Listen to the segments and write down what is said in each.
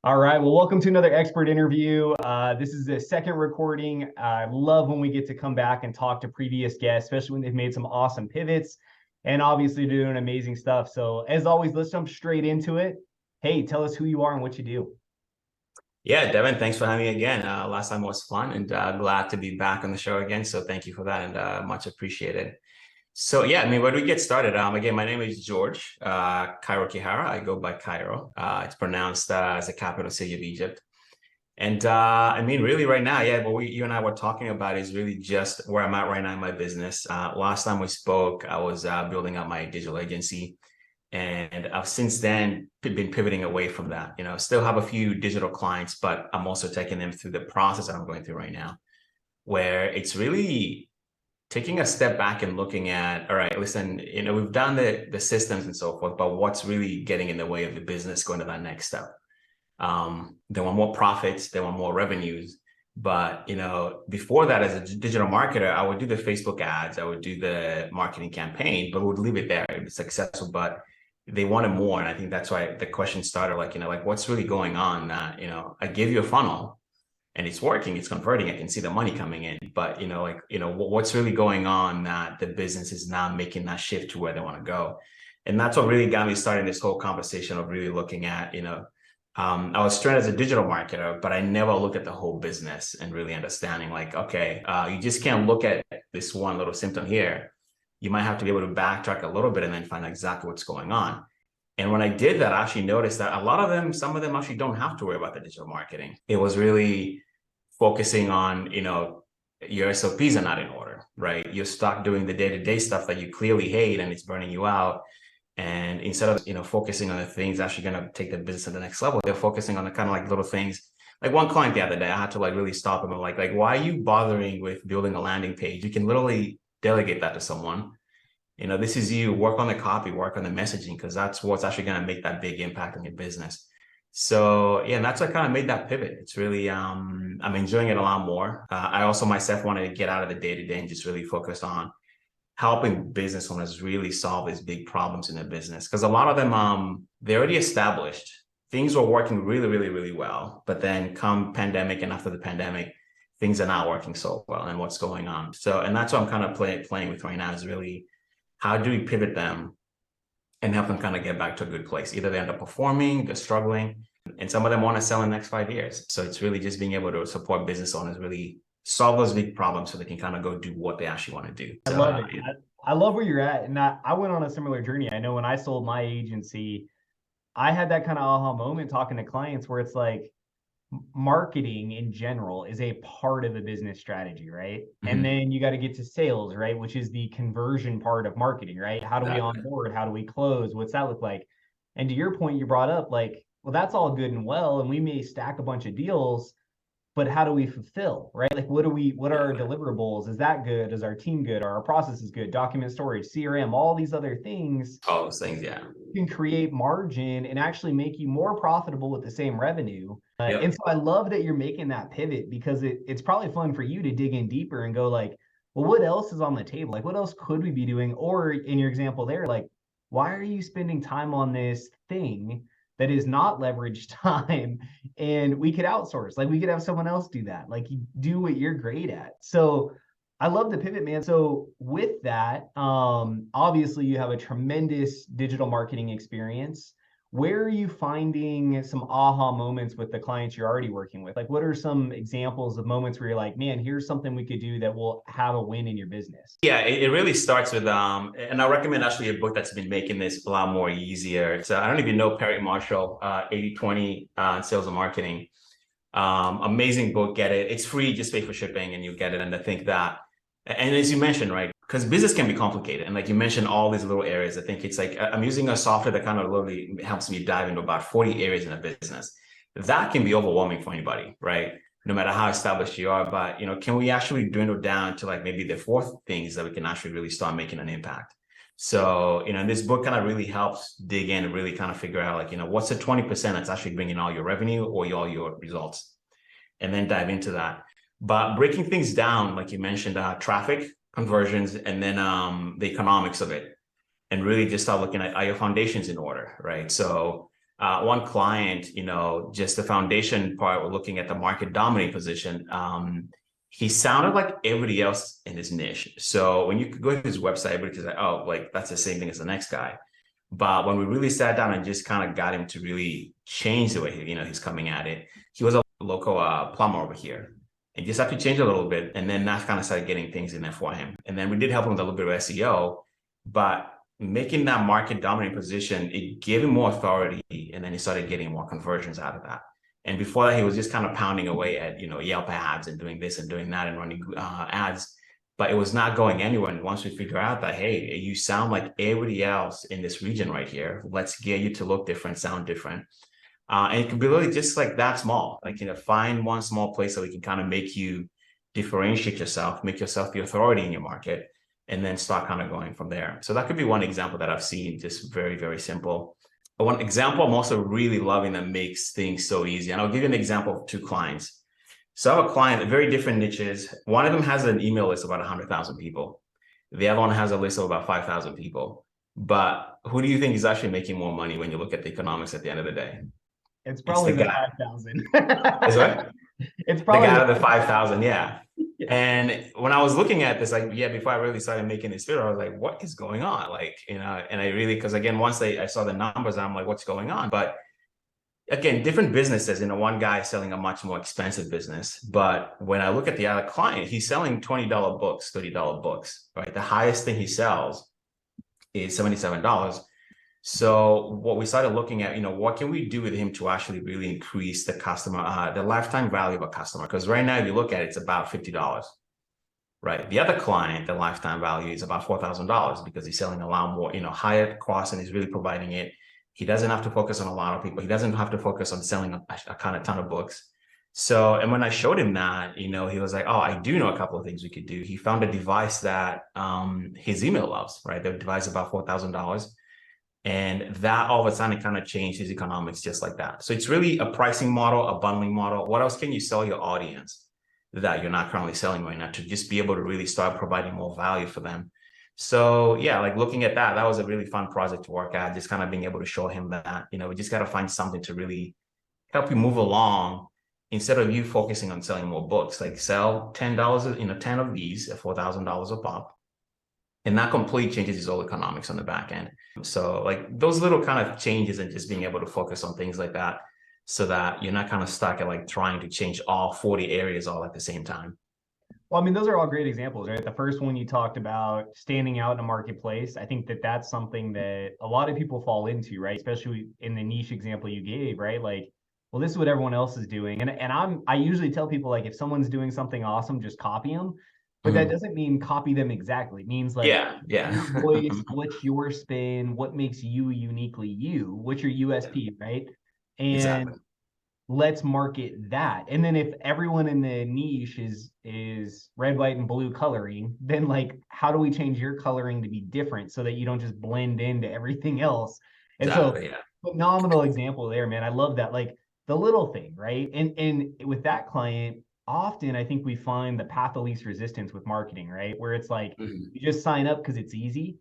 All right. Well, welcome to another expert interview. This is the second recording. I love when we get to come back and talk to previous guests, especially when they've made some awesome pivots and obviously doing amazing stuff. So, as always, let's jump straight into it. Hey, tell us who you are and what you do. Yeah, Devin, thanks for having me again. Last time was fun and glad to be back on the show again. So thank you for that and much appreciated. So yeah, I mean, where do we get started? Again, my name is George, Kairu Kihara. I go by Cairo. It's pronounced as the capital city of Egypt. And I mean, really right now, yeah, what you and I were talking about is really just where I'm at right now in my business. Last time we spoke, I was building up my digital agency. And I've since then been pivoting away from that. Still have a few digital clients, but I'm also taking them through the process that I'm going through right now, where it's really taking a step back and looking at, all right, listen, we've done the systems and so forth, but what's really getting in the way of the business going to that next step? They want more profits, they want more revenues. But before that, as a digital marketer, I would do the Facebook ads, I would do the marketing campaign, but we would leave it there. It was successful, but they wanted more. And I think that's why the question started like what's really going on that, I give you a funnel and it's working, it's converting, I can see the money coming in, but what's really going on that the business is not making that shift to where they want to go. And that's what really got me starting this whole conversation of really looking at, I was trained as a digital marketer, but I never looked at the whole business and really understanding like, okay, you just can't look at this one little symptom here. You might have to be able to backtrack a little bit and then find exactly what's going on. And when I did that, I actually noticed that a lot of them, some of them actually don't have to worry about the digital marketing. It was really focusing on, your SOPs are not in order, right? You're stuck doing the day-to-day stuff that you clearly hate and it's burning you out. And instead of, focusing on the things actually going to take the business to the next level, they're focusing on the kind of like little things. Like one client the other day, I had to like really stop him and like, why are you bothering with building a landing page? You can literally delegate that to someone. This is you work on the copy, work on the messaging, because that's what's actually going to make that big impact on your business. So yeah, and that's what kind of made that pivot. It's really, I'm enjoying it a lot more. I also myself wanted to get out of the day-to-day and just really focus on helping business owners really solve these big problems in their business. Because a lot of them, they're already established. Things were working really, really, really well. But then come pandemic and after the pandemic, things are not working so well and what's going on. So, and that's what I'm kind of playing with right now is really, how do we pivot them and help them kind of get back to a good place? Either they're underperforming, they're struggling, and some of them want to sell in the next 5 years. So it's really just being able to support business owners, really solve those big problems so they can kind of go do what they actually want to do. I love it. I love where you're at. And I went on a similar journey. I know when I sold my agency, I had that kind of aha moment talking to clients where it's like, marketing in general is a part of a business strategy, right? Mm-hmm. And then you got to get to sales, right? Which is the conversion part of marketing, right? How do we onboard? How do we close? What's that look like? And to your point, you brought up like, well, that's all good and well, and we may stack a bunch of deals, but how do we fulfill, right? Like, what are our deliverables? Is that good? Is our team good? Are our processes good? Document storage, CRM, all these other things. All those things, yeah. Can create margin and actually make you more profitable with the same revenue. Yep. And so I love that you're making that pivot because it's probably fun for you to dig in deeper and go like, well, what else is on the table? Like, what else could we be doing? Or in your example there, like, why are you spending time on this thing that is not leveraged time and we could outsource? Like, we could have someone else do that. Like, you do what you're great at. So I love the pivot, man. So with that, obviously you have a tremendous digital marketing experience. Where are you finding some aha moments with the clients you're already working with? Like, what are some examples of moments where you're like, man, here's something we could do that will have a win in your business? Yeah, it really starts with, and I recommend actually a book that's been making this a lot more easier. So I don't even know Perry Marshall, 80/20 Sales and Marketing. Amazing book, get it. It's free, just pay for shipping and you get it. And I think that, and as you mentioned, right, because business can be complicated. And like you mentioned, all these little areas, I think it's like, I'm using a software that kind of literally helps me dive into about 40 areas in a business. That can be overwhelming for anybody, right? No matter how established you are, but, can we actually dwindle down to like maybe the fourth things that we can actually really start making an impact? So, this book kind of really helps dig in and really kind of figure out like, what's the 20% that's actually bringing all your revenue or all your results, and then dive into that. But breaking things down, like you mentioned, traffic, conversions, and then the economics of it, and really just start looking at, are your foundations in order, right? So one client, just the foundation part, we're looking at the market dominating position. He sounded like everybody else in his niche. So when you go to his website, everybody's like, oh, like that's the same thing as the next guy. But when we really sat down and just kind of got him to really change the way he's coming at it, he was a local plumber over here. And just have to change a little bit. And then that kind of started getting things in there for him. And then we did help him with a little bit of SEO, but making that market dominant position, it gave him more authority. And then he started getting more conversions out of that. And before that, he was just kind of pounding away at, Yelp ads and doing this and doing that and running ads, but it was not going anywhere. And once we figure out that, hey, you sound like everybody else in this region right here, let's get you to look different, sound different. And it can be really just like that small, like, find one small place that we can kind of make you differentiate yourself, make yourself the authority in your market, and then start kind of going from there. So that could be one example that I've seen, just very, very simple. One example I'm also really loving that makes things so easy. And I'll give you an example of two clients. So I have a client, very different niches. One of them has an email list of about 100,000 people. The other one has a list of about 5,000 people. But who do you think is actually making more money when you look at the economics at the end of the day? It's probably the 5,000. Is what? It's probably the guy out of the 5,000, yeah. And when I was looking at this, before I really started making this video, I was like, what is going on? And I really, because again, once I saw the numbers, I'm like, what's going on? But again, different businesses, one guy is selling a much more expensive business. But when I look at the other client, he's selling $20 books, $30 books, right? The highest thing he sells is $77. So what we started looking at, what can we do with him to actually really increase the customer, the lifetime value of a customer? Because right now, if you look at it, it's about $50, right? The other client, the lifetime value is about $4,000 because he's selling a lot more, higher cost, and he's really providing it. He doesn't have to focus on a lot of people. He doesn't have to focus on selling a ton of books. So, and when I showed him that, he was like, oh, I do know a couple of things we could do. He found a device that his email loves, right? The device is about $4,000. And that all of a sudden kind of changed his economics just like that. So it's really a pricing model, a bundling model. What else can you sell your audience that you're not currently selling right now to just be able to really start providing more value for them? So yeah, like looking at that was a really fun project to work at, just kind of being able to show him that, we just got to find something to really help you move along instead of you focusing on selling more books. Like sell $10, 10 of these at $4,000 a pop. And that completely changes his whole economics on the back end. So like those little kind of changes and just being able to focus on things like that so that you're not kind of stuck at like trying to change all 40 areas all at the same time. Well, I mean, those are all great examples, right? The first one you talked about standing out in a marketplace. I think that that's something that a lot of people fall into, right? Especially in the niche example you gave, right? Like, well, this is what everyone else is doing. And I usually tell people, like, if someone's doing something awesome, just copy them. But that doesn't mean copy them exactly. It means like your voice, what's your spin, what makes you uniquely you, what's your USP, right? And exactly. Let's market that. And then if everyone in the niche is red, white, and blue coloring, then like how do we change your coloring to be different so that you don't just blend into everything else? And exactly, so phenomenal example there, man. I love that. Like the little thing, right? And with that client, often I think we find the path of least resistance with marketing, right? Where it's like you just sign up because it's easy,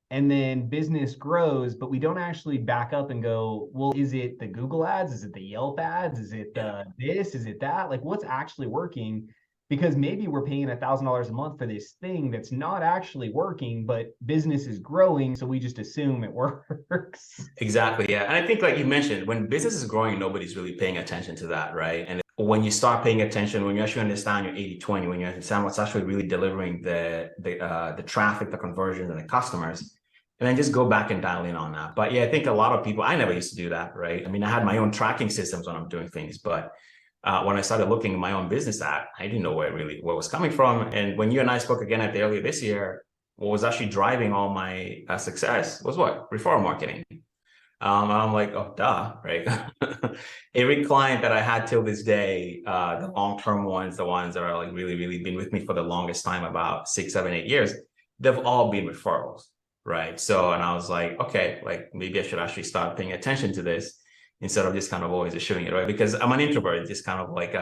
and then business grows, but we don't actually back up and go, well, is it the Google ads? Is it the Yelp ads? Is it this? Is it that? Like what's actually working? Because maybe we're paying $1,000 a month for this thing that's not actually working, but business is growing, so we just assume it works. Exactly, yeah. And I think like you mentioned, when business is growing, nobody's really paying attention to that, right? And when you start paying attention, when you actually understand your 80-20, when you understand what's actually really delivering the traffic, the conversions, and the customers, and then just go back and dial in on that. But yeah, I think a lot of people, I never used to do that, right? I mean, I had my own tracking systems when I'm doing things, but when I started looking at my own business at, I didn't know where it was coming from. And when you and I spoke again at the earlier this year, what was actually driving all my success was what? Referral marketing. I'm like, oh, duh, right? Every client that I had till this day, the long-term ones, the ones that are like really, really been with me for the longest time, about 6, 7, 8 years, they've all been referrals, right? So, and I was like, okay, like maybe I should actually start paying attention to this instead of just kind of always assuming it, right? Because I'm an introvert. It's just kind of like,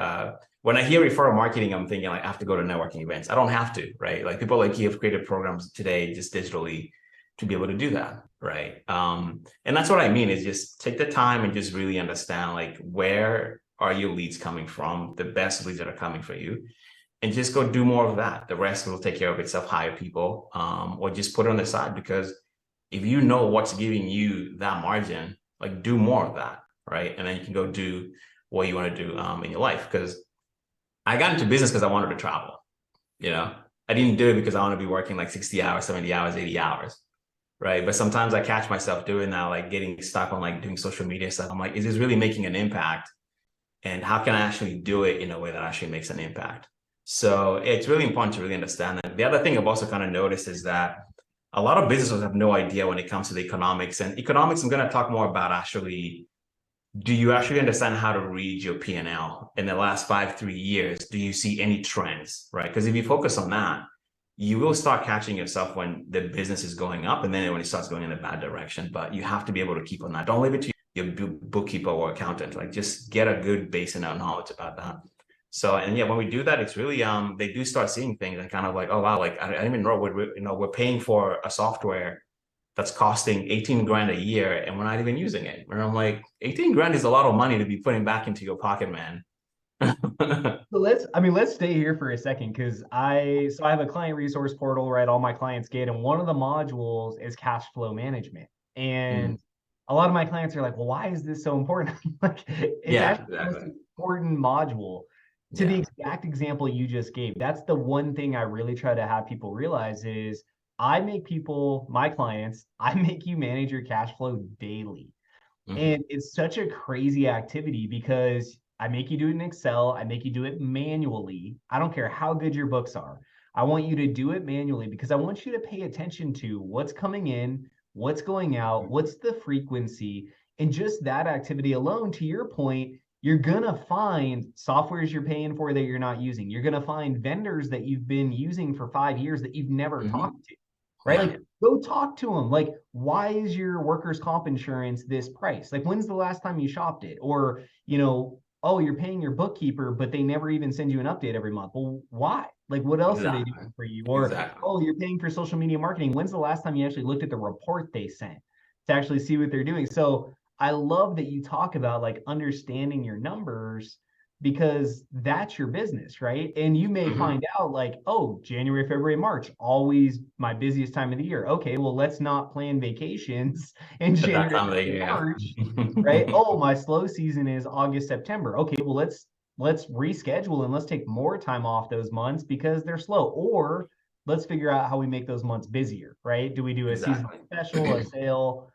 when I hear referral marketing, I'm thinking like, I have to go to networking events. I don't have to, right? Like people like you have created programs today just digitally to be able to do that, right? And that's what I mean is just take the time and just really understand like where are your leads coming from, the best leads that are coming for you, and just go do more of that. The rest will take care of itself. Hire people, or just put it on the side, because if you know what's giving you that margin, like do more of that, right? And then you can go do what you want to do in your life. Because I got into business because I wanted to travel. I didn't do it because I want to be working like 60 hours, 70 hours, 80 hours, right? But sometimes I catch myself doing that, like getting stuck on like doing social media stuff. I'm like, is this really making an impact? And how can I actually do it in a way that actually makes an impact? So it's really important to really understand that. The other thing I've also kind of noticed is that a lot of businesses have no idea when it comes to the economics. And economics, I'm going to talk more about actually, do you actually understand how to read your P&L in the last 3 years? Do you see any trends, right? Because if you focus on that, you will start catching yourself when the business is going up and then when it starts going in a bad direction. But you have to be able to keep on that. Don't leave it to your bookkeeper or accountant. Like just get a good base and knowledge about that. So, and yeah, when we do that, it's really, they do start seeing things and kind of like, oh, wow, like I didn't even know we're paying for a software that's costing 18 grand a year and we're not even using it. And I'm like, 18 grand is a lot of money to be putting back into your pocket, man. So let's stay here for a second because I have a client resource portal, right? All my clients get, and one of the modules is cash flow management. And a lot of my clients are like, well, why is this so important? Like, it's actually the most important module. To the exact example you just gave, that's the one thing I really try to have people realize is I make people, my clients, I make you manage your cash flow daily. And it's such a crazy activity because I make you do it in Excel. I make you do it manually. I don't care how good your books are. I want you to do it manually because I want you to pay attention to what's coming in, what's going out, what's the frequency. And just that activity alone, to your point, you're going to find softwares you're paying for that you're not using. You're going to find vendors that you've been using for 5 years that you've never talked to, right? Like, go talk to them. Like, why is your workers' comp insurance this price? Like, when's the last time you shopped it? Or, oh, you're paying your bookkeeper, but they never even send you an update every month. Well, why? Like, what else are they doing for you? Or, oh, you're paying for social media marketing. When's the last time you actually looked at the report they sent to actually see what they're doing? So I love that you talk about like understanding your numbers because that's your business, right? And you may find out like, oh, January, February, March, always my busiest time of the year. Okay, well, let's not plan vacations in January, March, right? Oh, my slow season is August, September. Okay, well, let's reschedule and let's take more time off those months because they're slow. Or let's figure out how we make those months busier, right? Do we do a seasonal special, a sale?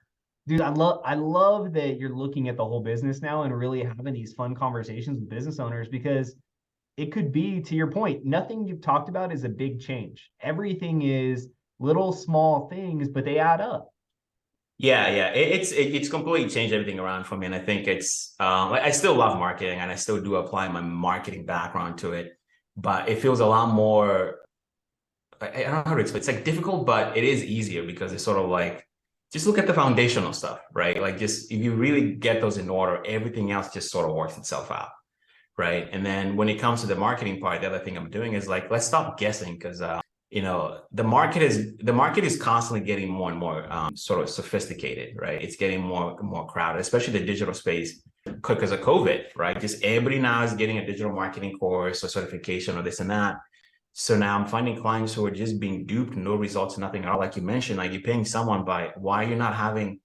Dude, I love that you're looking at the whole business now and really having these fun conversations with business owners because it could be, to your point, nothing you've talked about is a big change. Everything is little small things, but they add up. Yeah, it's completely changed everything around for me, and I think it's I still love marketing, and I still do apply my marketing background to it, but it feels a lot more. I don't know how to explain. It's like difficult, but it is easier because it's sort of like just look at the foundational stuff, right? Like just if you really get those in order, everything else just sort of works itself out, right? And then when it comes to the marketing part, the other thing I'm doing is like let's stop guessing because the market is constantly getting more and more sort of sophisticated, right? It's getting more crowded, especially the digital space because of COVID, right? Just everybody now is getting a digital marketing course or certification or this and that. So now I'm finding clients who are just being duped, no results, nothing at all. Like you mentioned, like you're paying someone by why you're not having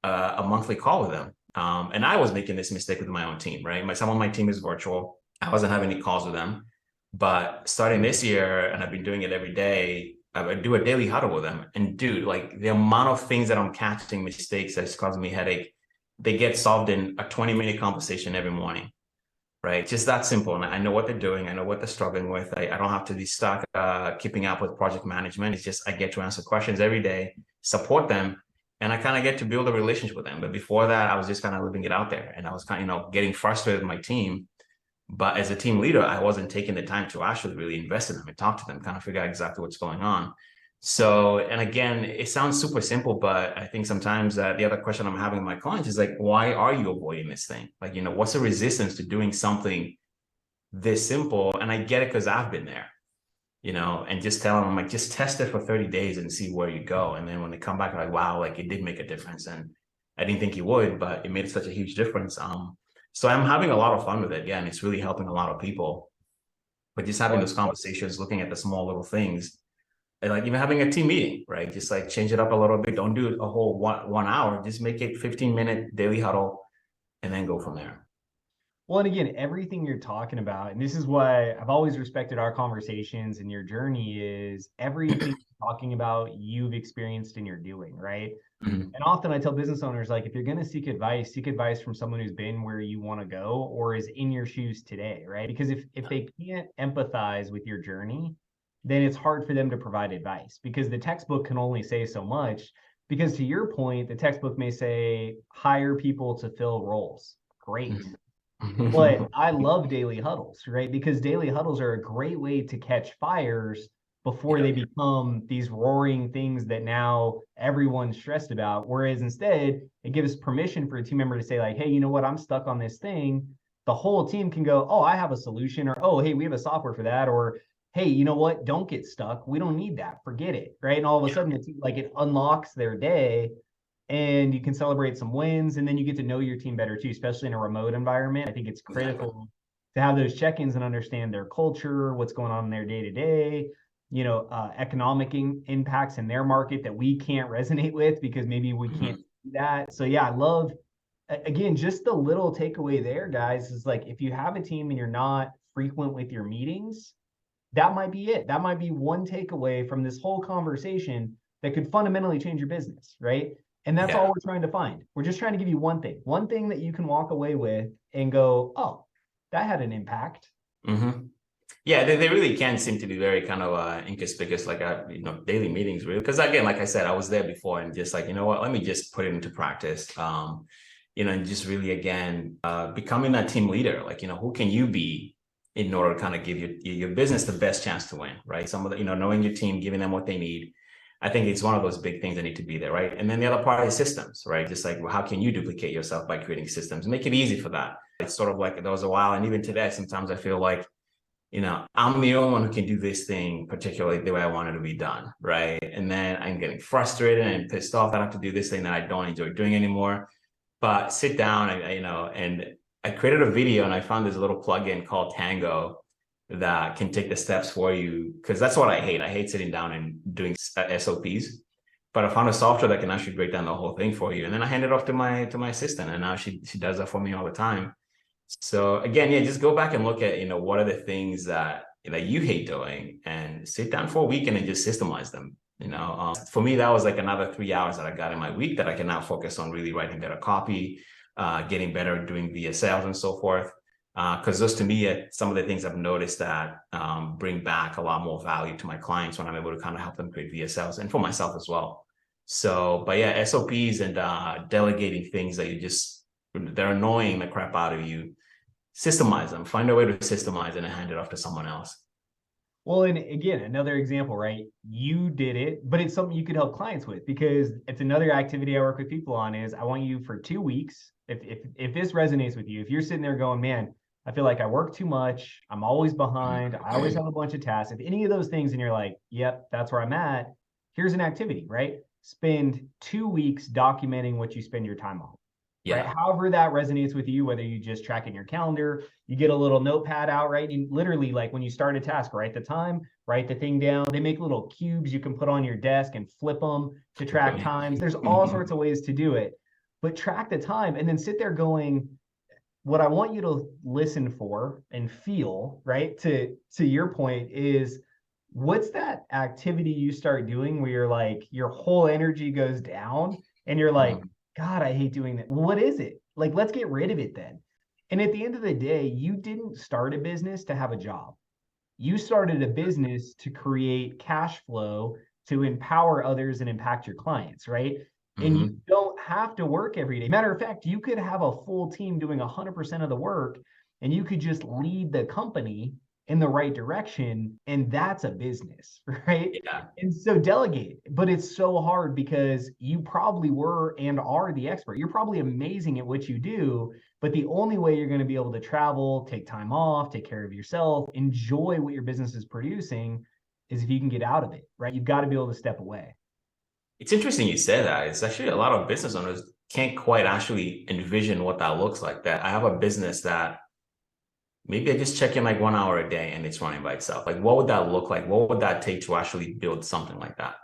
a monthly call with them. And I was making this mistake with my own team, right? Some of my team is virtual. I wasn't having any calls with them. But starting this year, and I've been doing it every day, I do a daily huddle with them. And dude, like the amount of things that I'm catching mistakes that's causing me headache, they get solved in a 20-minute conversation every morning, right? Just that simple. And I know what they're doing. I know what they're struggling with. I don't have to be stuck keeping up with project management. It's just I get to answer questions every day, support them, and I kind of get to build a relationship with them. But before that, I was just kind of living it out there. And I was kind of, getting frustrated with my team. But as a team leader, I wasn't taking the time to actually really invest in them and talk to them, kind of figure out exactly what's going on. So, and again, it sounds super simple, but I think sometimes the other question I'm having with my clients is like, why are you avoiding this thing? Like, what's the resistance to doing something this simple? And I get it because I've been there, and just tell them, I'm like, just test it for 30 days and see where you go. And then when they come back, like, wow, like it did make a difference. And I didn't think it would, but it made such a huge difference. So I'm having a lot of fun with it. Yeah, and it's really helping a lot of people. But just having those conversations, looking at the small little things, and like even having a team meeting, right? Just like change it up a little bit. Don't do a whole 1 hour. Just make it 15-minute daily huddle and then go from there. Well, and again, everything you're talking about, and this is why I've always respected our conversations and your journey, is everything you're talking about you've experienced and you're doing, right? Mhm. And often I tell business owners, like, if you're going to seek advice from someone who's been where you want to go or is in your shoes today, right? Because if they can't empathize with your journey, then it's hard for them to provide advice because the textbook can only say so much. Because to your point, the textbook may say hire people to fill roles. Great. But I love daily huddles, right? Because daily huddles are a great way to catch fires before Yeah. they become these roaring things that now everyone's stressed about. Whereas instead, it gives permission for a team member to say, like, hey, you know what? I'm stuck on this thing. The whole team can go, oh, I have a solution, or oh, hey, we have a software for that, or hey, you know what? Don't get stuck. We don't need that. Forget it. Right. And all of a sudden, it's like it unlocks their day and you can celebrate some wins, and then you get to know your team better too, especially in a remote environment. I think it's Exactly. critical to have those check-ins and understand their culture, what's going on in their day-to-day, economic impacts in their market that we can't resonate with because maybe we can't do that. So yeah, I love, again, just the little takeaway there, guys, is like if you have a team and you're not frequent with your meetings, that might be it. That might be one takeaway from this whole conversation that could fundamentally change your business, right? And that's all Yeah. we're trying to find. We're just trying to give you one thing that you can walk away with and go, oh, that had an impact. Mm-hmm. Yeah, they really can seem to be very kind of inconspicuous, like daily meetings, really. Because again, like I said, I was there before, and just like, you know what, let me just put it into practice. And just really again, becoming that team leader. Like, who can you be in order to kind of give your business the best chance to win, right? Some of the, knowing your team, giving them what they need. I think it's one of those big things that need to be there, right? And then the other part is systems, right? Just like, well, how can you duplicate yourself by creating systems? Make it easy for that. It's sort of like there was a while, and even today, sometimes I feel like I'm the only one who can do this thing particularly the way I want it to be done, right? And then I'm getting frustrated and pissed off that I have to do this thing that I don't enjoy doing anymore. But sit down, and I created a video and I found this little plugin called Tango that can take the steps for you, because that's what I hate. I hate sitting down and doing SOPs. But I found a software that can actually break down the whole thing for you, and then I hand it off to my assistant, and now she does that for me all the time. So again, yeah, just go back and look at, what are the things that you hate doing, and sit down for a weekend and just systemize them. For me, that was like another 3 hours that I got in my week that I can now focus on really writing better copy, getting better at doing via sales and so forth. Because those to me are some of the things I've noticed that bring back a lot more value to my clients when I'm able to kind of help them create via sales, and for myself as well. So, but yeah, SOPs and delegating things they're annoying the crap out of you. Systemize them, find a way to systemize it and hand it off to someone else. Well, and again, another example, right? You did it, but it's something you could help clients with because it's another activity I work with people on is I want you for 2 weeks. If this resonates with you, if you're sitting there going, man, I feel like I work too much, I'm always behind, I always have a bunch of tasks. If any of those things and you're like, yep, that's where I'm at, here's an activity, right? Spend 2 weeks documenting what you spend your time on. Right. Yeah. However, that resonates with you, whether you just track in your calendar, you get a little notepad out, right? And literally, like when you start a task, write the time, write the thing down. They make little cubes you can put on your desk and flip them to track times. There's all sorts of ways to do it, but track the time and then sit there going, what I want you to listen for and feel, right? To your point is what's that activity you start doing where you're like your whole energy goes down and you're like, God, I hate doing that. What is it? Like, let's get rid of it then. And at the end of the day, you didn't start a business to have a job. You started a business to create cash flow, to empower others and impact your clients, right? And you don't have to work every day. Matter of fact, you could have a full team doing 100% of the work and you could just lead the company in the right direction. And that's a business, right? Yeah. And so delegate, but it's so hard because you probably were and are the expert. You're probably amazing at what you do, but the only way you're going to be able to travel, take time off, take care of yourself, enjoy what your business is producing is if you can get out of it, right? You've got to be able to step away. It's interesting you say that. It's actually a lot of business owners can't quite actually envision what that looks like. That I have a business that maybe I just check in like 1 hour a day and it's running by itself. Like, what would that look like? What would that take to actually build something like that?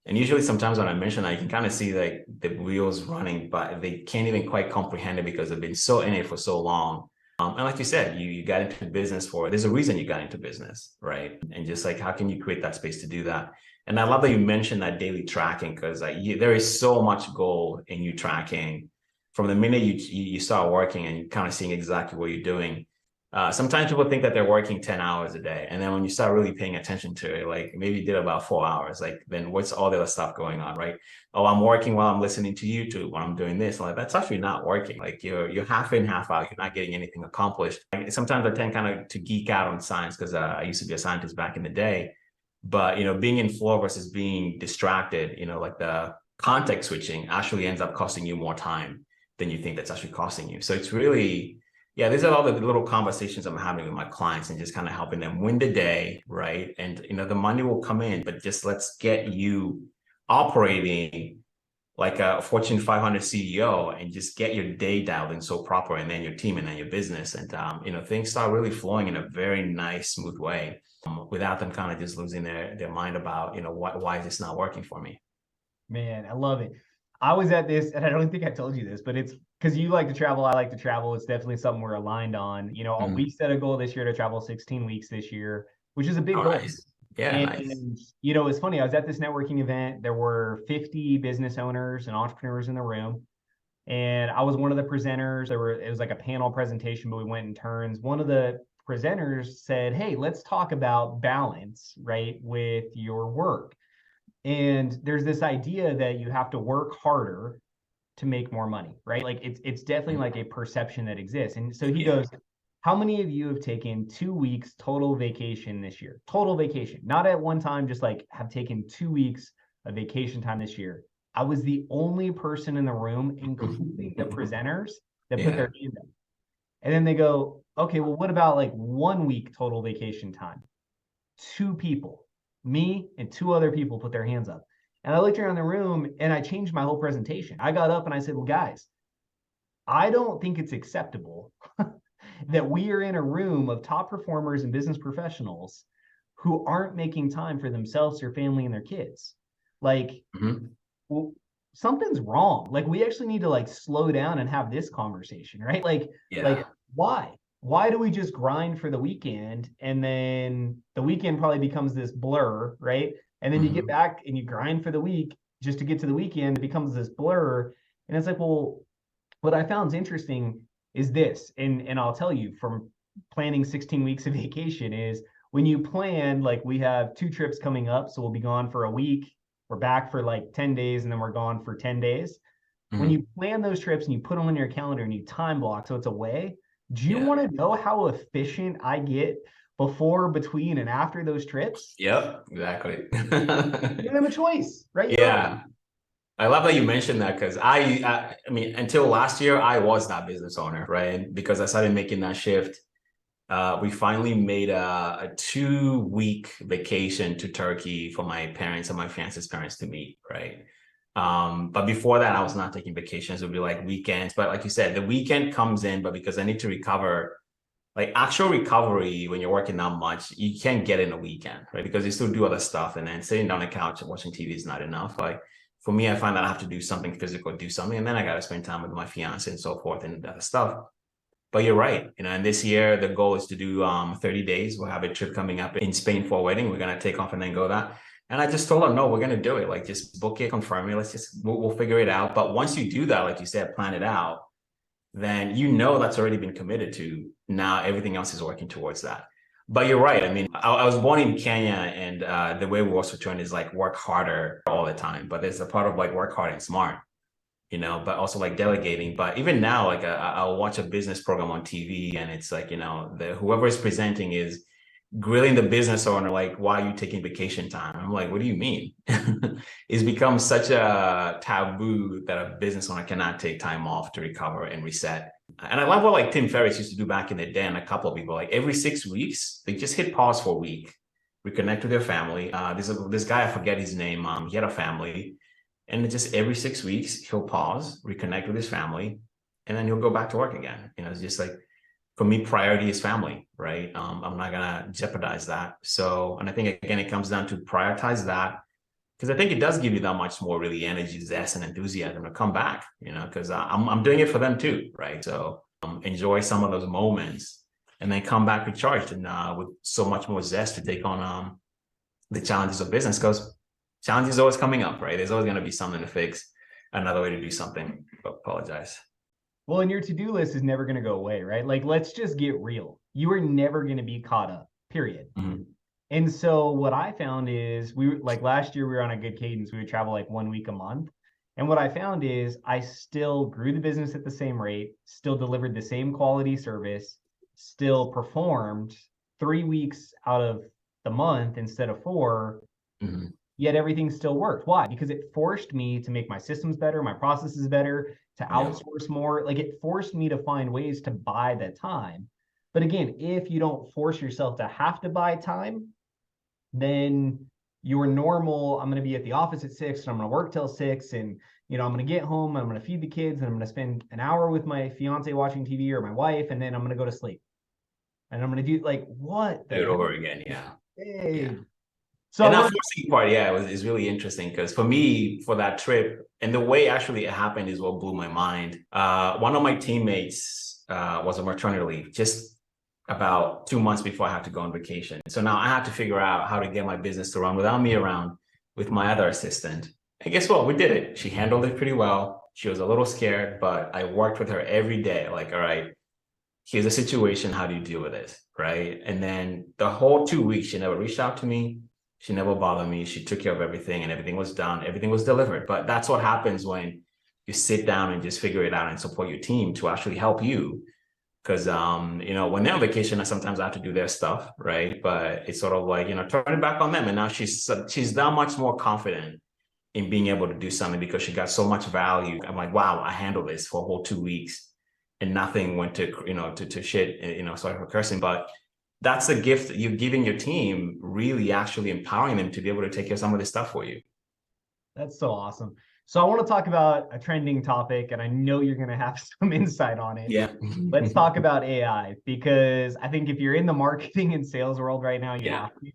And usually sometimes when I mention that, you can kind of see like the wheels running, but they can't even quite comprehend it because they've been so in it for so long. And like you said, you got into business there's a reason you got into business, right? And just like, how can you create that space to do that? And I love that you mentioned that daily tracking, because there is so much goal in you tracking from the minute you start working and you kind of seeing exactly what you're doing. Sometimes people think that they're working 10 hours a day. And then when you start really paying attention to it, like maybe you did about 4 hours, like then what's all the other stuff going on, right? Oh, I'm working while I'm listening to YouTube, while I'm doing this. Like, that's actually not working. Like you're half in, half out. You're not getting anything accomplished. Like, sometimes I tend kind of to geek out on science because I used to be a scientist back in the day. But, being in flow versus being distracted, like the context switching actually ends up costing you more time than you think that's actually costing you. So it's really, yeah, these are all the little conversations I'm having with my clients and just kind of helping them win the day, right? And, the money will come in, but just let's get you operating like a Fortune 500 CEO and just get your day dialed in so proper, and then your team and then your business. And, things start really flowing in a very nice, smooth way without them kind of just losing their mind about, why is this not working for me? Man, I love it. I was at this, and I don't think I told you this, but it's because you like to travel, I like to travel. It's definitely something we're aligned on. We set a goal this year to travel 16 weeks this year, which is a big goal. Nice. Yeah, and nice. It's funny. I was at this networking event. There were 50 business owners and entrepreneurs in the room, and I was one of the presenters. It was like a panel presentation, but we went in turns. One of the presenters said, "Hey, let's talk about balance, right, with your work." And there's this idea that you have to work harder to make more money, right? Like it's definitely like a perception that exists. And so he goes, how many of you have taken 2 weeks total vacation this year? Total vacation, not at one time, just like have taken 2 weeks of vacation time this year. I was the only person in the room, including the presenters, that put their hand up. And then they go, okay, well, what about like 1 week total vacation time? 2 people, me and 2 other people, put their hands up. And I looked around the room and I changed my whole presentation. I got up and I said, well, guys, I don't think it's acceptable that we are in a room of top performers and business professionals who aren't making time for themselves, their family, and their kids. Like, well, something's wrong. Like, we actually need to like slow down and have this conversation, right? Like why? Why do we just grind for the weekend and then the weekend probably becomes this blur, right? And then you get back and you grind for the week just to get to the weekend, it becomes this blur. And it's like, well, what I found interesting is this, and I'll tell you from planning 16 weeks of vacation is when you plan, like we have 2 trips coming up, so we'll be gone for a week. We're back for like 10 days and then we're gone for 10 days. When you plan those trips and you put them on your calendar and you time block so it's away, do you want to know how efficient I get before, between, and after those trips? Yep, exactly. Give them a choice, right? Yeah. I love that you mentioned that because I mean, until last year, I was that business owner, right? And because I started making that shift, we finally made a 2-week vacation to Turkey for my parents and my fiance's parents to meet, right? But before that, I was not taking vacations. It would be like weekends. But like you said, the weekend comes in, but because I need to recover, like actual recovery when you're working that much, you can't get in a weekend, right? Because you still do other stuff. And then sitting down on the couch and watching TV is not enough. Like for me, I find that I have to do something physical, do something, and then I got to spend time with my fiance and so forth and other stuff. But you're right. And this year, the goal is to do 30 days. We'll have a trip coming up in Spain for a wedding. We're going to take off and then go that. And I just told her, no, we're going to do it. Like, just book it, confirm it. We'll figure it out. But once you do that, like you said, plan it out, then that's already been committed to. Now everything else is working towards that. But you're right. I mean, I was born in Kenya, and the way we also train is like work harder all the time. But there's a part of like work hard and smart, but also like delegating. But even now, like I'll watch a business program on TV, and it's like, whoever is presenting is grilling the business owner, like, why are you taking vacation time? I'm like, what do you mean? It's become such a taboo that a business owner cannot take time off to recover and reset. And I love what like Tim Ferriss used to do back in the day, and a couple of people, like every 6 weeks, they just hit pause for a week, reconnect with your family. This guy, I forget his name. He had a family, and just every 6 weeks he'll pause, reconnect with his family, and then he'll go back to work again. It's just like, for me, priority is family, right? I'm not gonna jeopardize that. So, and I think again, it comes down to prioritize that, because I think it does give you that much more really energy, zest, and enthusiasm to come back, because I'm doing it for them too, right? So enjoy some of those moments and then come back recharged and with so much more zest to take on the challenges of business, because challenges are always coming up, right? There's always going to be something to fix, another way to do something. Apologize. Well, and your to-do list is never going to go away, right? Like, let's just get real. You are never going to be caught up, period. Mm-hmm. And so what I found is like last year, we were on a good cadence. We would travel like 1 week a month. And what I found is I still grew the business at the same rate, still delivered the same quality service, still performed 3 weeks out of the month instead of 4. Mm-hmm. Yet everything still worked. Why? Because it forced me to make my systems better, my processes better, to outsource more. Like, it forced me to find ways to buy the time. But again, if you don't force yourself to have to buy time, then your normal, I'm going to be at the office at 6 and I'm going to work till 6, and I'm going to get home, I'm going to feed the kids, and I'm going to spend an hour with my fiance watching TV, or my wife, and then I'm going to go to sleep. And I'm going to do like, what? Do it over again. Yeah. Hey. Yeah. So, and that forcing part, is really interesting, because for me, for that trip, and the way actually it happened is what blew my mind. One of my teammates was on maternity leave just about 2 months before I had to go on vacation. So now I had to figure out how to get my business to run without me around, with my other assistant. And guess what? We did it. She handled it pretty well. She was a little scared, but I worked with her every day. Like, all right, here's a situation. How do you deal with this? Right. And then the whole 2 weeks, she never reached out to me. She never bothered me. She took care of everything, and everything was done. Everything was delivered. But that's what happens when you sit down and just figure it out and support your team to actually help you. Because, when they're on vacation, sometimes I have to do their stuff, right? But it's sort of like, turn it back on them. And now she's that much more confident in being able to do something, because she got so much value. I'm like, wow, I handled this for a whole 2 weeks and nothing went to, to shit, sorry for cursing, but that's a gift that you're giving your team, really actually empowering them to be able to take care of some of this stuff for you. That's so awesome. So I want to talk about a trending topic, and I know you're going to have some insight on it. Yeah. Let's talk about AI, because I think if you're in the marketing and sales world right now, you have to.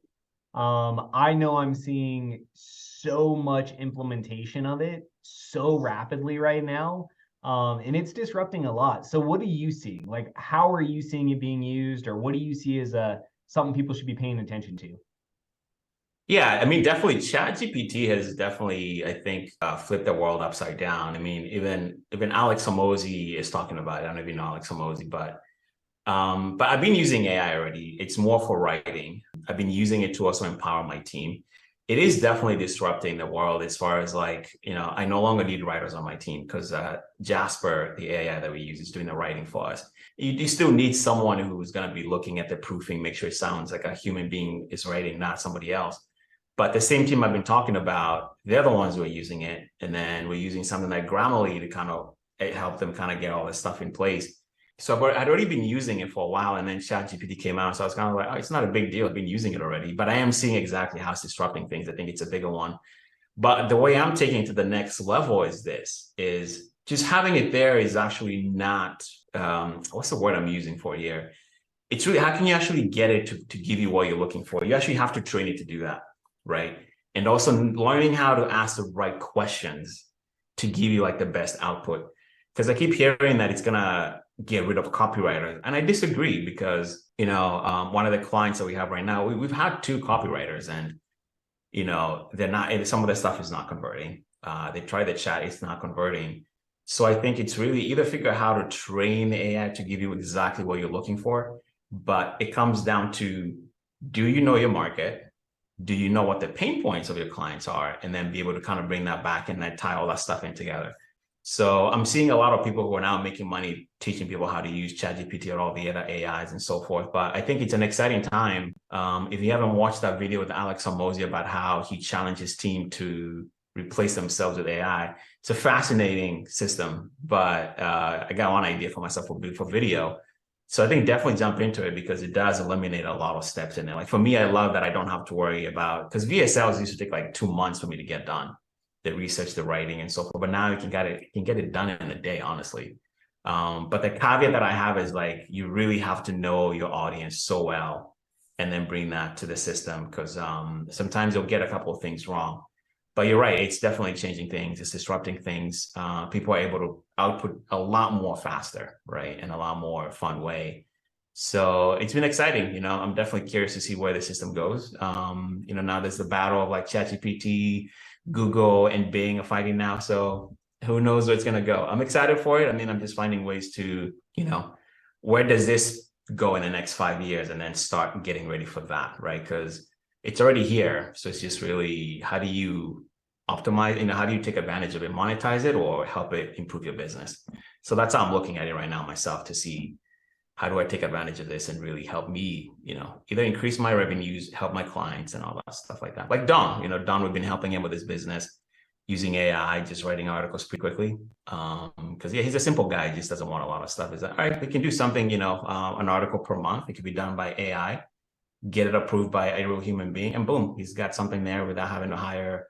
I know I'm seeing so much implementation of it so rapidly right now. And it's disrupting a lot. So what are you seeing? Like, how are you seeing it being used, or what do you see as something people should be paying attention to? Yeah, I mean, definitely ChatGPT has definitely, I think, flipped the world upside down. I mean, even Alex Hormozi is talking about it. I don't know if you know Alex Hormozi, but I've been using AI already. It's more for writing. I've been using it to also empower my team. It is definitely disrupting the world, as far as like, I no longer need writers on my team, because Jasper, the AI that we use, is doing the writing for us. You still need someone who's going to be looking at the proofing, make sure it sounds like a human being is writing, not somebody else. But the same team I've been talking about, they're the ones who are using it. And then we're using something like Grammarly to kind of help them kind of get all this stuff in place. So I'd already been using it for a while, and then ChatGPT came out. So I was kind of like, oh, it's not a big deal. I've been using it already. But I am seeing exactly how it's disrupting things. I think it's a bigger one. But the way I'm taking it to the next level is just having it there is actually not, what's the word I'm using for here? It's really, how can you actually get it to give you what you're looking for? You actually have to train it to do that, right? And also learning how to ask the right questions to give you like the best output. Because I keep hearing that it's going to get rid of copywriters. And I disagree, because, one of the clients that we have right now, we've had 2 copywriters, and, they're not, some of the stuff is not converting. They try the chat, it's not converting. So I think it's really either figure out how to train the AI to give you exactly what you're looking for. But it comes down to, do you know your market? Do you know what the pain points of your clients are? And then be able to kind of bring that back and then tie all that stuff in together. So I'm seeing a lot of people who are now making money teaching people how to use ChatGPT or all the other AIs and so forth. But I think it's an exciting time. If you haven't watched that video with Alex Hormozi about how he challenged his team to replace themselves with AI, it's a fascinating system. But I got one idea for myself for video. So I think definitely jump into it because it does eliminate a lot of steps in there. Like for me, I love that I don't have to worry about, because VSLs used to take like 2 months for me to get done, the research, the writing, and so forth. But now you can get it done in a day, honestly. But the caveat that I have is like you really have to know your audience so well, and then bring that to the system because sometimes you'll get a couple of things wrong. But you're right; it's definitely changing things. It's disrupting things. People are able to output a lot more faster, right, in a lot more fun way. So it's been exciting. I'm definitely curious to see where the system goes. Now there's the battle of like ChatGPT, Google, and Bing are fighting now. So who knows where it's gonna go? I'm excited for it. I mean, I'm just finding ways to, where does this go in the next 5 years, and then start getting ready for that, right? Because it's already here. So it's just really, how do you optimize, how do you take advantage of it, monetize it, or help it improve your business? So that's how I'm looking at it right now myself, to see how do I take advantage of this and really help me, either increase my revenues, help my clients and all that stuff like that. Like Don, Don, we've been helping him with his business using AI, just writing articles pretty quickly. Because he's a simple guy, he just doesn't want a lot of stuff. Is that, all right, we can do something, an article per month. It could be done by AI, get it approved by a real human being, and boom, he's got something there without having to hire,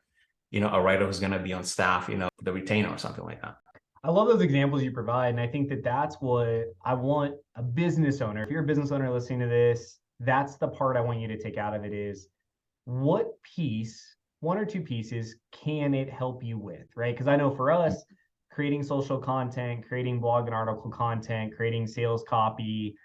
a writer who's going to be on staff, the retainer or something like that. I love those examples you provide. And I think that that's what I want a business owner. If you're a business owner listening to this, that's the part I want you to take out of it is what piece, one or two pieces, can it help you with, right? Because I know for us, creating social content, creating blog and article content, creating sales copy,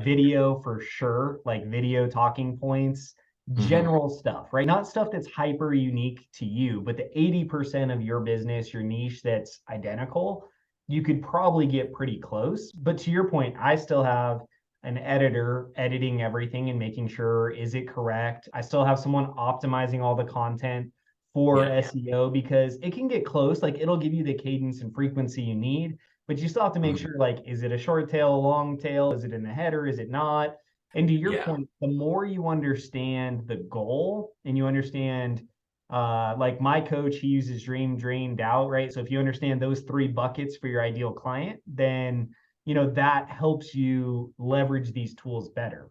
video for sure, like video talking points, general stuff, right? Not stuff that's hyper unique to you, but the 80% of your business, your niche that's identical, you could probably get pretty close. But to your point, I still have an editor editing everything and making sure, is it correct? I still have someone optimizing all the content for SEO because it can get close. Like it'll give you the cadence and frequency you need, but you still have to make sure, like, is it a short tail, a long tail? Is it in the header? Is it not? And to your point, the more you understand the goal and you understand, like my coach, he uses dream, drain, doubt, right? So if you understand those three buckets for your ideal client, then, that helps you leverage these tools better.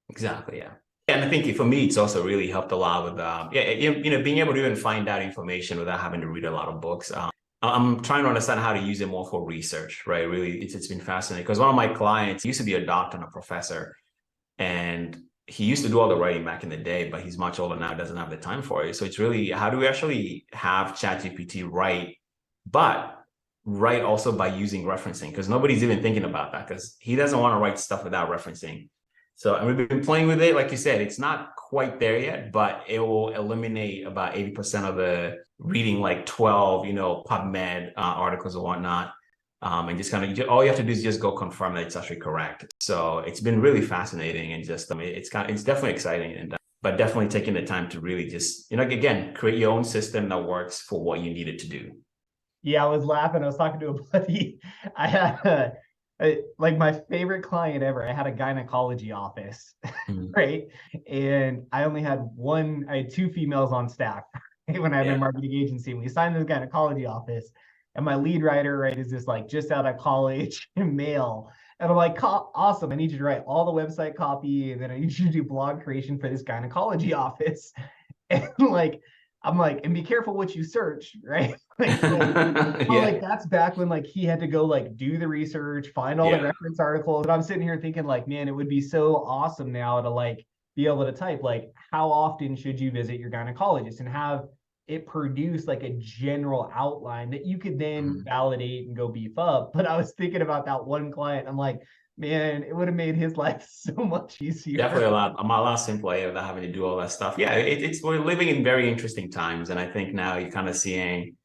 Exactly. Yeah. And I think for me, it's also really helped a lot with, being able to even find out information without having to read a lot of books. I'm trying to understand how to use it more for research, right? Really, it's been fascinating because one of my clients used to be a doctor and a professor. And he used to do all the writing back in the day, but he's much older now, doesn't have the time for it. So it's really, how do we actually have ChatGPT write, but write also by using referencing? Because nobody's even thinking about that because he doesn't want to write stuff without referencing. So, and we've been playing with it. Like you said, it's not quite there yet, but it will eliminate about 80% of the reading, like 12, PubMed articles or whatnot. And just kind of all you have to do is just go confirm that it's actually correct. So it's been really fascinating and just it's definitely exciting, and but definitely taking the time to really just again create your own system that works for what you need it to do. Yeah, I was laughing. I was talking to a buddy. I had like my favorite client ever. I had a gynecology office, right? And I had two females on staff when I had my marketing agency. And we signed this gynecology office. And my lead writer, right, is this like just out of college male. And I'm like, awesome. I need you to write all the website copy. And then I need you to do blog creation for this gynecology office. And like, I'm like, and be careful what you search, right? Like that's back when like he had to go like do the research, find all the reference articles. And I'm sitting here thinking like, man, it would be so awesome now to like be able to type like, how often should you visit your gynecologist, and have it produce like a general outline that you could then validate and go beef up. But I was thinking about that one client. I'm like, man, it would have made his life so much easier. Definitely a lot simpler without having to do all that stuff. Yeah, we're living in very interesting times, and I think now you're kind of seeing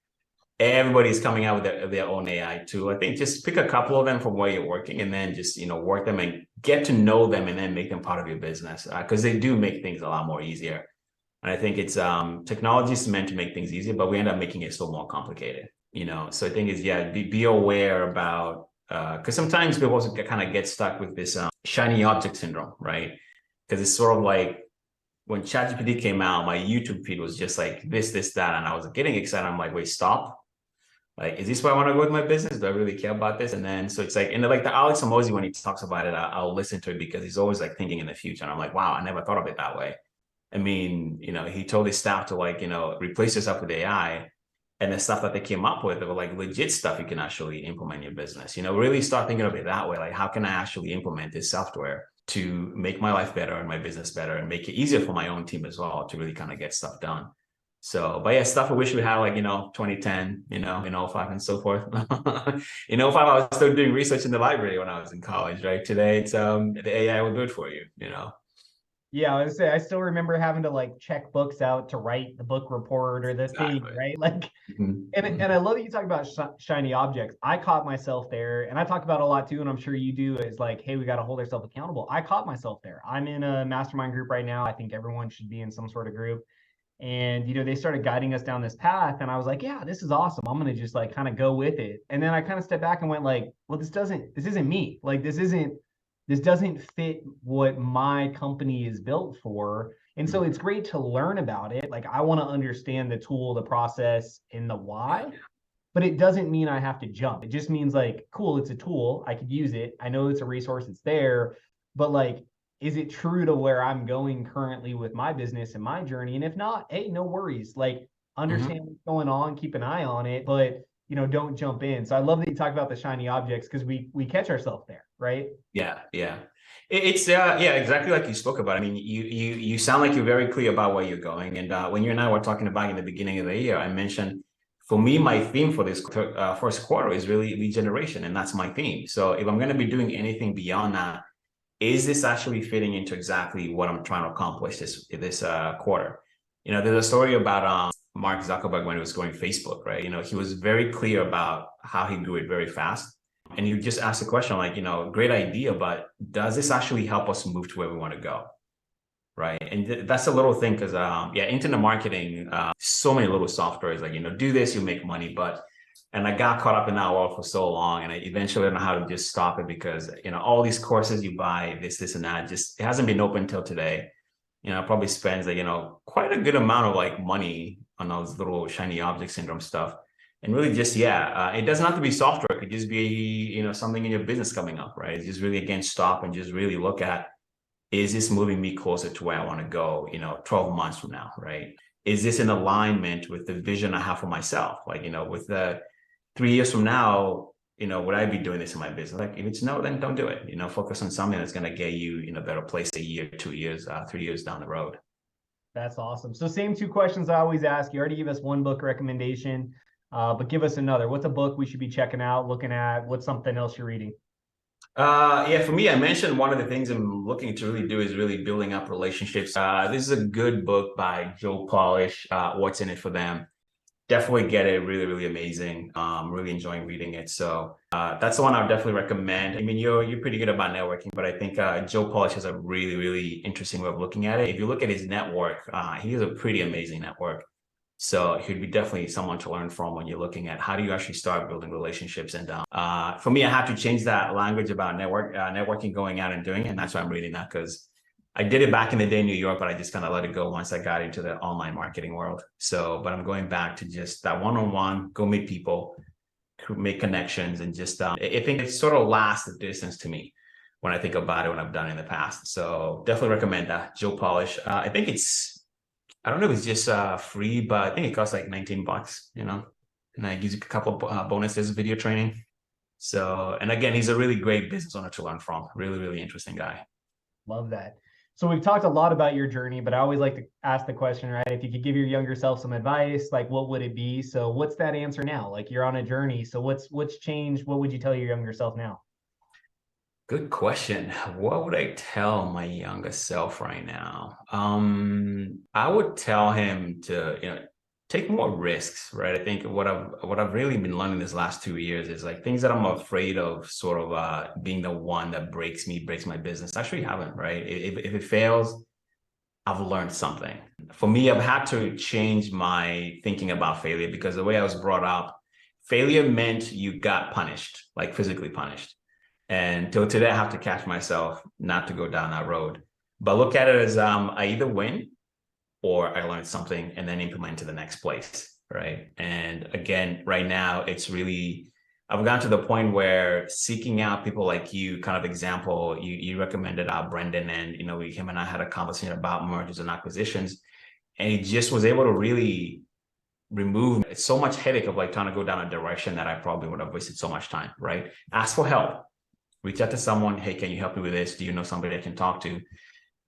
everybody's coming out with their own AI too. I think just pick a couple of them from where you're working, and then just work them and get to know them, and then make them part of your business because they do make things a lot more easier. And I think it's technology is meant to make things easier, but we end up making it still more complicated. So I think it's be aware about. Because sometimes people also kind of get stuck with this shiny object syndrome, right? Because it's sort of like when ChatGPT came out, my YouTube feed was just like this, that, and I was getting excited. I'm like, wait, stop. Like, is this where I want to go with my business? Do I really care about this? And then, so it's like, and like the Alex Hormozi, when he talks about it, I'll listen to it because he's always like thinking in the future. And I'm like, wow, I never thought of it that way. I mean, he told his staff to like, replace yourself with AI. And the stuff that they came up with, they were like legit stuff you can actually implement in your business. Really start thinking of it that way. Like, how can I actually implement this software to make my life better and my business better and make it easier for my own team as well to really kind of get stuff done. So, but yeah, stuff I wish we had like, 2010, in '05 and so forth. In '05, I was still doing research in the library when I was in college, right? Today, it's the AI will do it for you. Yeah, I would say I still remember having to like check books out to write the book report or the thing, Exactly. right? Like, and I love that you talk about shiny objects. I caught myself there, and I talk about a lot too, and I'm sure you do. Is like, hey, we got to hold ourselves accountable. I caught myself there. I'm in a mastermind group right now. I think everyone should be in some sort of group. And they started guiding us down this path, and I was like, yeah, this is awesome. I'm gonna just like kind of go with it. And then I kind of stepped back and went like, well, this isn't me. Like this doesn't fit what my company is built for. And so it's great to learn about it. Like, I want to understand the tool, the process, and the why, but it doesn't mean I have to jump. It just means like, cool, it's a tool. I could use it. I know it's a resource, it's there, but like, is it true to where I'm going currently with my business and my journey? And if not, hey, no worries. Like, understand what's going on, keep an eye on it, but don't jump in. So I love that you talk about the shiny objects because we catch ourselves there, right? Yeah, yeah. It's yeah, exactly like you spoke about. I mean, you sound like you're very clear about where you're going. And when you and I were talking about in the beginning of the year, I mentioned for me, my theme for this first quarter is really lead generation, and that's my theme. So if I'm going to be doing anything beyond that, is this actually fitting into exactly what I'm trying to accomplish this quarter? There's a story about Mark Zuckerberg when he was going Facebook, right? He was very clear about how he grew it very fast. And you just ask the question like, great idea, but does this actually help us move to where we want to go? Right. And that's a little thing because, internet marketing, so many little softwares like, do this, you make money. And I got caught up in that world for so long. And I eventually learned how to just stop it because, all these courses you buy, this and that, just it hasn't been open until today. Probably spends like, quite a good amount of like money on those little shiny object syndrome stuff. And really just, it doesn't have to be software. It could just be, something in your business coming up, right? It's just really, again, stop and just really look at, is this moving me closer to where I want to go, 12 months from now, right? Is this in alignment with the vision I have for myself? Like, with the 3 years from now, would I be doing this in my business? Like, if it's no, then don't do it. Focus on something that's going to get you in a better place a year, 2 years, 3 years down the road. That's awesome. So same two questions I always ask. You already gave us one book recommendation. But give us another. What's a book we should be checking out, looking at? What's something else you're reading? For me, I mentioned one of the things I'm looking to really do is really building up relationships. This is a good book by Joe Polish, What's in It for Them. Definitely get it. Really, really amazing. Really enjoying reading it. So that's the one I would definitely recommend. I mean, you're pretty good about networking, but I think Joe Polish has a really, really interesting way of looking at it. If you look at his network, he has a pretty amazing network. So he'd be definitely someone to learn from when you're looking at how do you actually start building relationships. And for me, I had to change that language about networking, going out and doing it. And that's why I'm reading that, because I did it back in the day in New York, but I just kind of let it go once I got into the online marketing world. So, but I'm going back to just that one-on-one, go meet people, make connections, and just, I think it sort of lasts the distance to me when I think about it, when I've done it in the past. So definitely recommend that. Joe Polish. I think I don't know if it's just free, but I think it costs like $19, and I use a couple of bonuses, video training. So, and again, he's a really great business owner to learn from. Really, really interesting guy. Love that. So we've talked a lot about your journey, but I always like to ask the question, right? If you could give your younger self some advice, like what would it be? So what's that answer now? Like, you're on a journey. So what's changed? What would you tell your younger self now? Good question. What would I tell my younger self right now? I would tell him to, take more risks, right? I think what I've really been learning this last 2 years is like things that I'm afraid of sort of being the one that breaks my business. I actually haven't, right? If it fails, I've learned something. For me, I've had to change my thinking about failure because the way I was brought up, failure meant you got punished, like physically punished. And till today, I have to catch myself not to go down that road. But look at it as I either win or I learned something and then implement to the next place. right? And again, right now, it's really, I've gotten to the point where seeking out people like you, kind of example, you recommended Brendan, and him and I had a conversation about mergers and acquisitions, and he just was able to really remove so much headache of like trying to go down a direction that I probably would have wasted so much time, right? Ask for help, reach out to someone. Hey, can you help me with this? Do you know somebody I can talk to?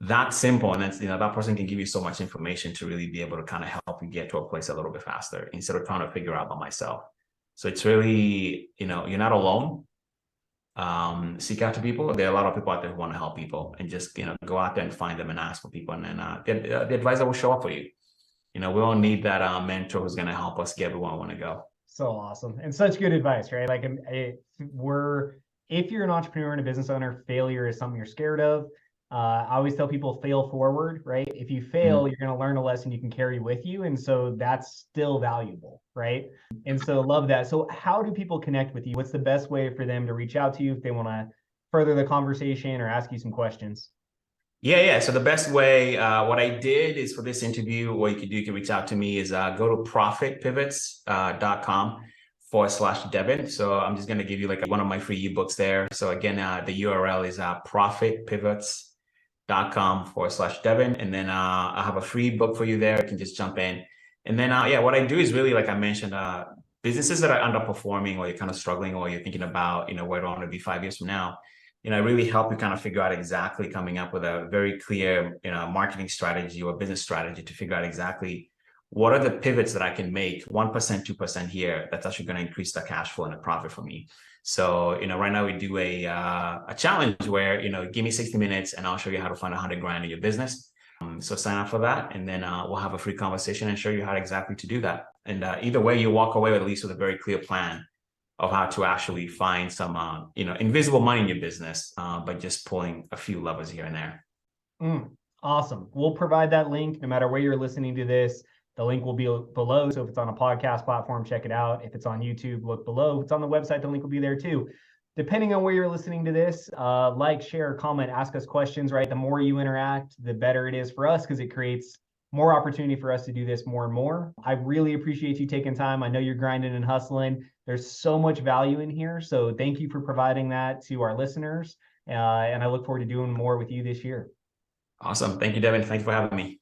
That simple. And then, that person can give you so much information to really be able to kind of help you get to a place a little bit faster instead of trying to figure out by myself. So it's really, you're not alone. Seek out to people. There are a lot of people out there who want to help people, and just, go out there and find them and ask for people. And then the advisor will show up for you. We all need that mentor who's going to help us get where we want to go. So awesome. And such good advice, right? Like if you're an entrepreneur and a business owner, failure is something you're scared of. I always tell people fail forward, right? If you fail, you're going to learn a lesson you can carry with you. And so that's still valuable, right? And so love that. So how do people connect with you? What's the best way for them to reach out to you if they want to further the conversation or ask you some questions? Yeah. So the best way, what I did is for this interview, what you can do, you can reach out to me is go to profitpivots.com/Devin. So I'm just going to give you like one of my free ebooks there. So again, the URL is profitpivots.com/Devin. And then I have a free book for you there. You can just jump in. And then, what I do is really, like I mentioned, businesses that are underperforming, or you're kind of struggling, or you're thinking about, where do I want to be 5 years from now? I really help you kind of figure out exactly, coming up with a very clear, marketing strategy or business strategy to figure out exactly what are the pivots that I can make 1%, 2% here that's actually going to increase the cash flow and the profit for me. So, right now we do a challenge where, give me 60 minutes and I'll show you how to find 100 grand in your business. So sign up for that, and then we'll have a free conversation and show you how exactly to do that. And either way, you walk away with at least with a very clear plan of how to actually find some, invisible money in your business by just pulling a few levers here and there. Awesome. We'll provide that link no matter where you're listening to this. The link will be below. So if it's on a podcast platform, check it out. If it's on YouTube, look below. If it's on the website, the link will be there too. Depending on where you're listening to this, like, share, comment, ask us questions, right? The more you interact, the better it is for us, because it creates more opportunity for us to do this more and more. I really appreciate you taking time. I know you're grinding and hustling. There's so much value in here. So thank you for providing that to our listeners. And I look forward to doing more with you this year. Awesome. Thank you, Devin. Thank you for having me.